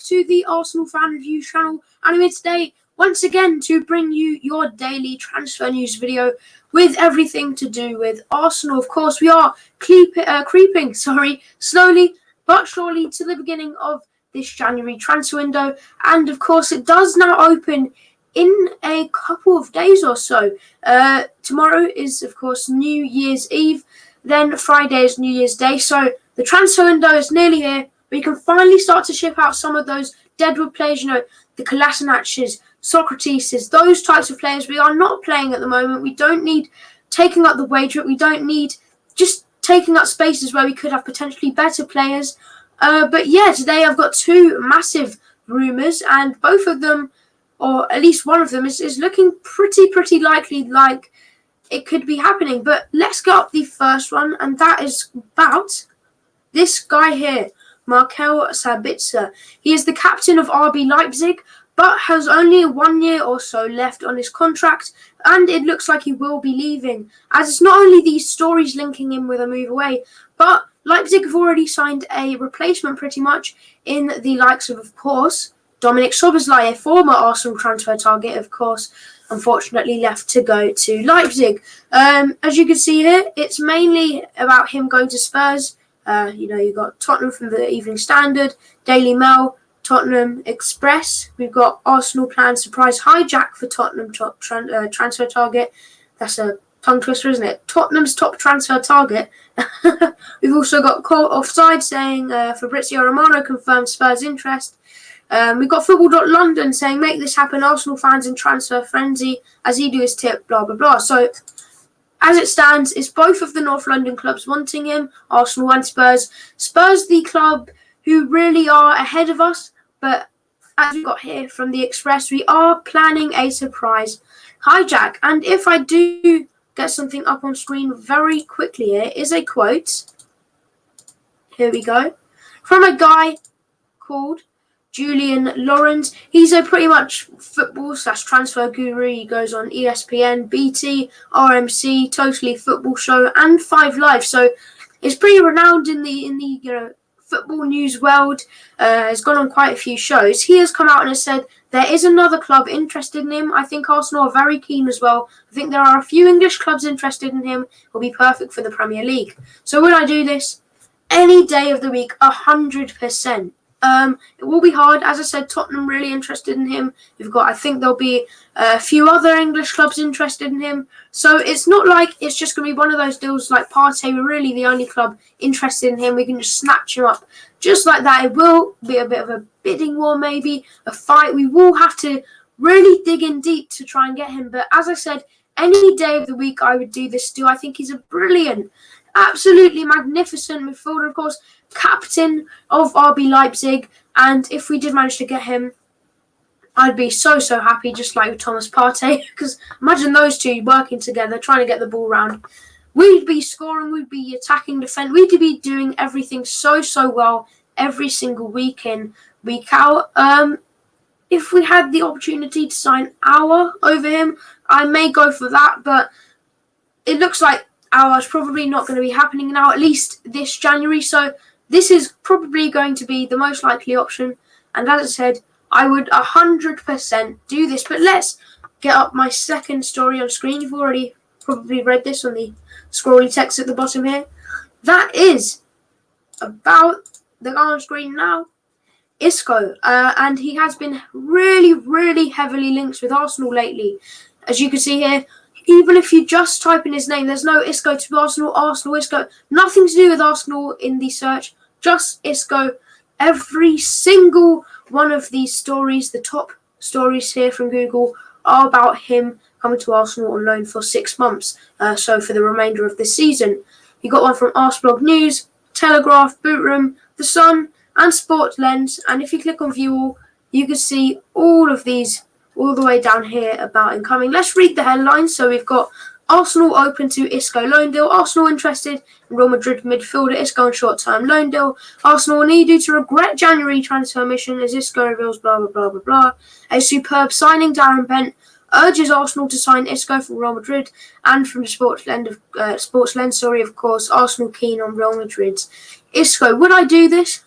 to the Arsenal Fan Reviews channel, and I'm here today once again to bring you your daily transfer news video with everything to do with Arsenal. Of course, we are creeping slowly but surely to the beginning of this January transfer window, and of course it does now open in a couple of days or so. Tomorrow is of course New Year's Eve, then Friday is New Year's Day, so the transfer window is nearly here. We can finally start to ship out some of those deadwood players, the Kolasinac's, Socrates, those types of players we are not playing at the moment. We don't need taking up the wage rate. We don't need just taking up spaces where we could have potentially better players. But yeah, today I've got two massive rumours, and both of them, or at least one of them, is looking pretty likely like it could be happening. But let's get up the first one, and that is about this guy here, MARCEL Sabitzer. He is the captain of RB Leipzig, but has only 1 year or so left on his contract, and it looks like he will be leaving, as it's not only these stories linking him with a move away, but Leipzig have already signed a replacement pretty much in the likes of course, Dominik Szoboszlai, a former Arsenal transfer target, of course, unfortunately left to go to Leipzig. As you can see here, it's mainly about him going to Spurs. You've got Tottenham from the Evening Standard, Daily Mail, Tottenham Express. We've got Arsenal plans surprise hijack for Tottenham top transfer target. That's a tongue twister, isn't it? Tottenham's top transfer target. We've also got caught offside saying Fabrizio Romano confirmed Spurs' interest. We've got Football.London saying make this happen, Arsenal fans in transfer frenzy as he do his tip, blah blah blah. So as it stands, it's both of the North London clubs wanting him, Arsenal and Spurs. Spurs, the club who really are ahead of us, but as we got here from the Express, we are planning a surprise hijack. And if I do get something up on screen very quickly, here is a quote. Here we go. From a guy called Julian Lawrence. He's a pretty much football/transfer guru. He goes on ESPN, BT, RMC, Totally Football Show, and 5 Live. So it's pretty renowned in the football news world. Has gone on quite a few shows. He has come out and has said there is another club interested in him. I think Arsenal are very keen as well. I think there are a few English clubs interested in him. He'll be perfect for the Premier League. So would I do this? Any day of the week, 100%. It will be hard. As I said, Tottenham really interested in him. I think there'll be a few other English clubs interested in him. So it's not like it's just going to be one of those deals like Partey. We're really the only club interested in him. We can just snatch him up just like that. It will be a bit of a bidding war, maybe a fight. We will have to really dig in deep to try and get him. But as I said, any day of the week I would do this deal. I think he's a brilliant, absolutely magnificent midfielder, of course, captain of RB Leipzig, and if we did manage to get him, I'd be so happy, just like with Thomas Partey, because imagine those two working together, trying to get the ball round. We'd be scoring, we'd be attacking, defense, we'd be doing everything so well every single week in, week out. If we had the opportunity to sign Auer over him, I may go for that, but it looks like Auer's probably not going to be happening now, at least this January, so this is probably going to be the most likely option. And as I said, I would 100% do this. But let's get up my second story on screen. You've already probably read this on the scrolly text at the bottom here. That is about the guy on screen now, Isco. And he has been really heavily linked with Arsenal lately. As you can see here, even if you just type in his name, there's no Isco to Arsenal, Isco. Nothing to do with Arsenal in the search, just Isco. Every single one of these stories, the top stories here from Google, are about him coming to Arsenal on loan for 6 months, so for the remainder of this season. You got one from Arseblog News, Telegraph, Boot Room, The Sun, and Sport Lens. And if you click on View All, you can see all of these all the way down here about incoming. Let's read the headlines. So we've got Arsenal open to Isco loan deal. Arsenal interested in Real Madrid midfielder Isco on short-term loan deal. Arsenal need you to regret January transfer mission as Isco reveals blah blah blah. A superb signing. Darren Bent urges Arsenal to sign Isco from Real Madrid. And from the Sports Lens, of course, Arsenal keen on Real Madrid's Isco. Would I do this?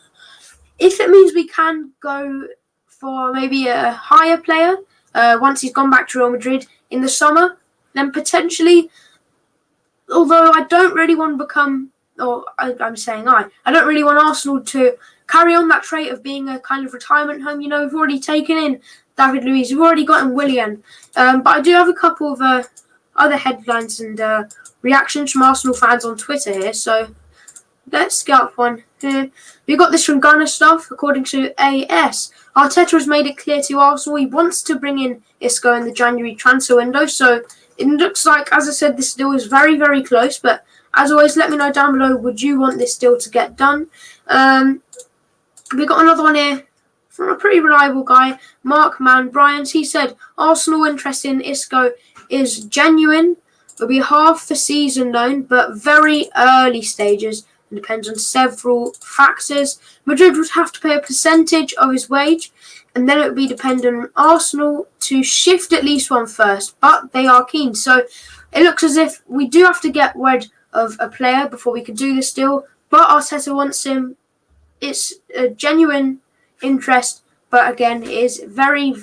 If it means we can go for maybe a higher player once he's gone back to Real Madrid in the summer, then potentially, although I don't really want to become, or I don't really want Arsenal to carry on that trait of being a kind of retirement home. You know, we've already taken in David Luiz, we've already got in Willian, but I do have a couple of other headlines and reactions from Arsenal fans on Twitter here, so let's get up one here. We got this from Gunner Stuff. According to AS, Arteta has made it clear to Arsenal he wants to bring in Isco in the January transfer window. So it looks like, as I said, this deal is very, very close. But as always, let me know down below, would you want this deal to get done? We got another one here from a pretty reliable guy, Mark Man Bryans. He said, Arsenal interest in Isco is genuine. It'll be half the season loan, but very early stages. Depends on several factors. Madrid would have to pay a percentage of his wage, and then it would be dependent on Arsenal to shift at least one first, but they are keen. So it looks as if we do have to get rid of a player before we can do this deal, but Arteta wants him. It's a genuine interest, but again, it is very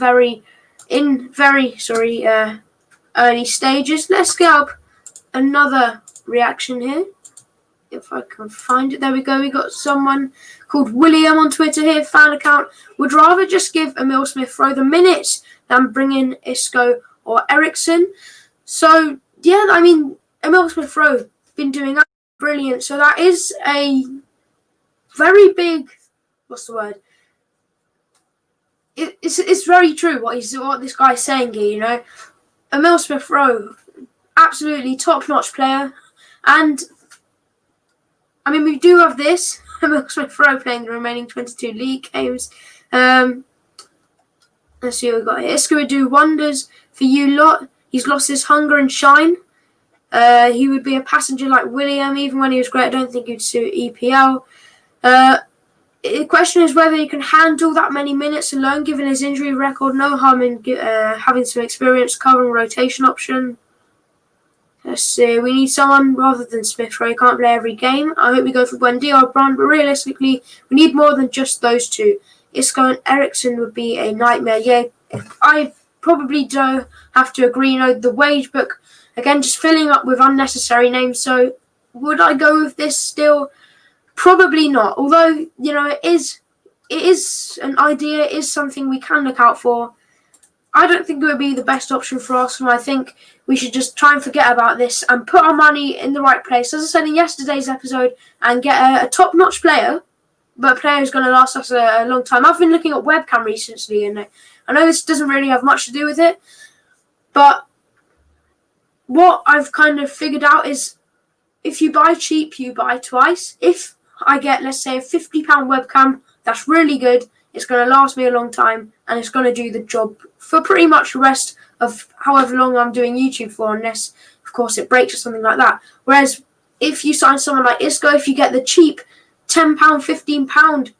early stages. Let's get up another reaction here. If I can find it. There we go. We got someone called William on Twitter here, fan account. Would rather just give Emil Smith-Rowe the minutes than bring in Isco or Eriksen. So, yeah, I mean, Emil Smith-Rowe been doing brilliant. So that is a very big, what's the word? It's very true what this guy's saying here, you know. Emil Smith-Rowe, absolutely top-notch player. And I mean, we do have this. Emil Smith-Rowe playing the remaining 22 league games. Let's see what we've got here. Isco would do wonders for you lot. He's lost his hunger and shine. He would be a passenger like William. Even when he was great, I don't think he'd suit EPL. The question is whether he can handle that many minutes alone, given his injury record. No harm in having some experience covering rotation option. Let's see, we need someone rather than Smith-Rowe. He can't play every game. I hope we go for Buendia or Brand, but realistically, we need more than just those two. Isco and Eriksen would be a nightmare. Yeah, I probably do have to agree. You know, the wage book, again, just filling up with unnecessary names. So, would I go with this still? Probably not. Although, you know, it is an idea, it is something we can look out for. I don't think it would be the best option for Arsenal. I think we should just try and forget about this and put our money in the right place. As I said in yesterday's episode, and get a top-notch player, but a player who's going to last us a long time. I've been looking at webcam recently, and I know this doesn't really have much to do with it, but what I've kind of figured out is if you buy cheap, you buy twice. If I get, let's say, a £50 webcam, that's really good. It's going to last me a long time, and it's going to do the job for pretty much the rest of however long I'm doing YouTube for, unless, of course, it breaks or something like that. Whereas if you sign someone like Isco, if you get the cheap £10, £15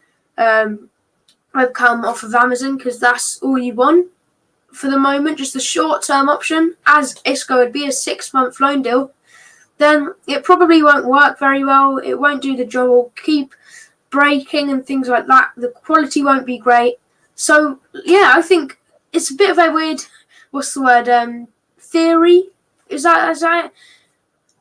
webcam off of Amazon, because that's all you want for the moment, just the short-term option, as Isco would be a 6-month loan deal, then it probably won't work very well. It won't do the job. It'll keep breaking and things like that. The quality won't be great. So, yeah, I think it's a bit of a weird, theory? Is that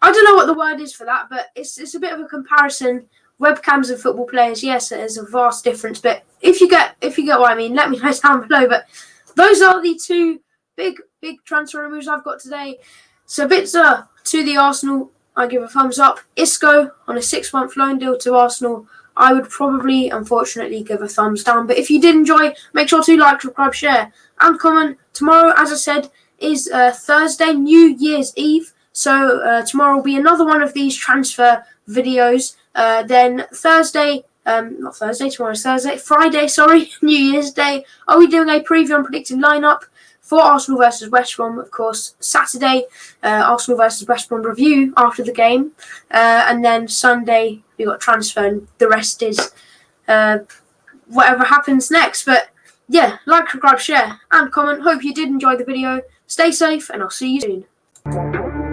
I don't know what the word is for that, but it's a bit of a comparison. Webcams and football players, yes, there's a vast difference, but if you get what I mean, let me know down below. But those are the two big transfer moves I've got today. Sabitzer to the Arsenal, I give a thumbs up. Isco on a 6-month loan deal to Arsenal, I would probably, unfortunately, give a thumbs down. But if you did enjoy, make sure to like, subscribe, share, and comment. Tomorrow, as I said, is Thursday, New Year's Eve. So tomorrow will be another one of these transfer videos. Then Thursday, not Thursday, tomorrow's Thursday, Friday, sorry, New Year's Day, I'll be doing a preview and predicting lineup for Arsenal versus West Brom, of course. Saturday, Arsenal versus West Brom review after the game. And then Sunday, we got transfer, and the rest is whatever happens next. But yeah, like, subscribe, share, and comment. Hope you did enjoy the video. Stay safe, and I'll see you soon.